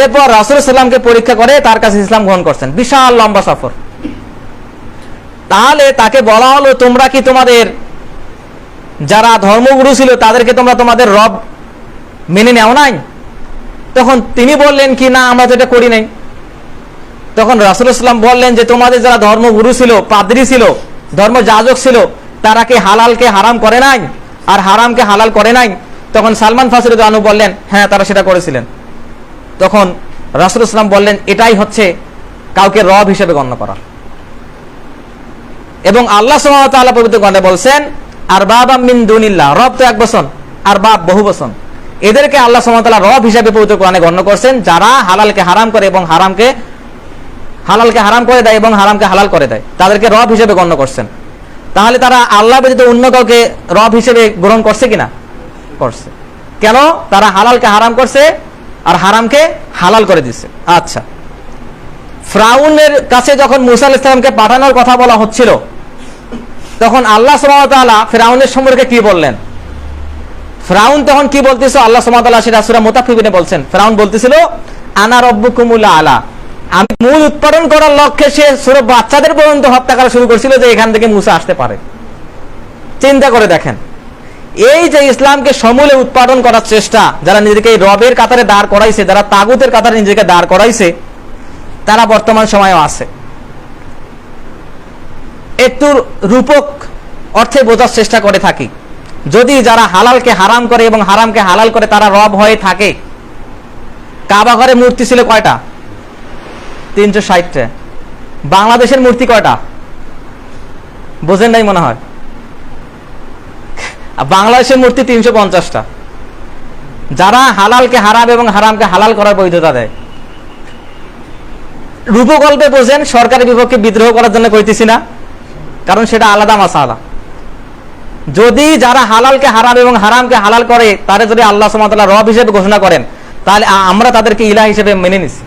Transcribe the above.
এরপর রাসূল সাল্লামকে পরীক্ষা করে তার কাছে ইসলাম গ্রহণ করছেন, বিশাল লম্বা সফর। তাহলে তাকে বলা হলো, তোমরা কি তোমাদের যারা ধর্মগুরু ছিল তাদেরকে তোমরা তোমাদের রব মেনে নেও নাই? তখন তিনি বললেন কি, না আমরা তো এটা করি নাই। তখন রাসূল সাল্লাম বললেন যে তোমাদের যারা ধর্মগুরু ছিল, পাদ্রী ছিল, ধর্মযাজক ছিল, তারা কি হালালকে হারাম করে নাই আর হারামকে হালাল করে নাই? তখন সালমান ফারসি রাদিয়াল্লাহু আনহু বললেন, হ্যাঁ তারা সেটা করেছিলেন। তখন রাসূল সাল্লাম বললেন, এটাই হচ্ছে কাউকে রব হিসেবে গণ্য করা। এবং আল্লাহ সুবহানাহু ওয়া তাআলা পবিত্র কোরআনে বলছেন, আরবাবাম মিন দুনিল্লাহ, রব তো এক বচন, আরবাব বহু বচন। এদেরকে আল্লাহ সুবহানাহু ওয়া তাআলা রব হিসেবে পবিত্র কোরআনে গণ্য করছেন, যারা হালালকে হারাম করে এবং হালালকে হারাম করে দেয় এবং হারামকে হালাল করে দেয়, তাদেরকে রব হিসেবে গণ্য করছেন। তাহলে তারা আল্লাহ ব্যতীত অন্য কাউকে রব হিসেবে গ্রহণ করছে কিনা? করছে। কেন? তারা হালালকে হারাম করছে আর হারামকে হালাল করে দিচ্ছে। আচ্ছা, ফিরআউনের কাছে যখন মূসা আলাইহিস সালামকে পাঠানোর কথা বলা হচ্ছিল, তখন আল্লাহ সুবহানাহু ওয়া তাআলা ফিরআউনের সম্পর্কে কি বললেন? ফিরআউন তখন কি বলতেছে, আল্লাহ সুবহানাহু ওয়া তাআলা সেটা সূরা মুতাফফিফিনে বলছেন। ফিরআউন বলতেছিল, আনা রাব্বুকুমুল আলা, আমি মূল উৎপাদন করার লক্ষ্যে সে ছোট বাচ্চাদের পর্যন্ত হত্যা করা শুরু করছিল যে এখান থেকে মূসা আসতে পারে। চিন্তা করে দেখেন, এই যে ইসলামকে সমূলে উৎপাদন করার চেষ্টা, যারা নিজেকে রবের কাতারে দাঁড় করাইছে, যারা তাগুতের কাতারে নিজেকে দাঁড় করাইছে, তারা বর্তমান সময়েও আছে। একটু রূপক অর্থে বোঝার চেষ্টা করে থাকি, যদি যারা হালালকে হারাম করে এবং হারামকে হালাল করে তারা রব হয়ে থাকে। কাবা ঘরে মূর্তি ছিল কয়টা? 360টা। বাংলাদেশের মূর্তি কয়টা? বোঝেন নাই মনে হয়। বাংলাদেশের মূর্তি 350টা। যারা হালালকে হারাম এবং হারামকে হালাল করার বৈধতা দেয়। রূপকল্পে বোঝেন, সরকারের বিপক্ষে বিদ্রোহ করার জন্য কইতেছি না, কারণ সেটা আলাদা মাসালা। যদি যারা হালালকে হারাম এবং হারামকে হালাল করে তারা যদি আল্লাহ সুবহানাহু ওয়া তাআলা রব হিসেবে ঘোষণা করেন, তাহলে আমরা তাদেরকে ইলাহ হিসেবে মেনে নিছি।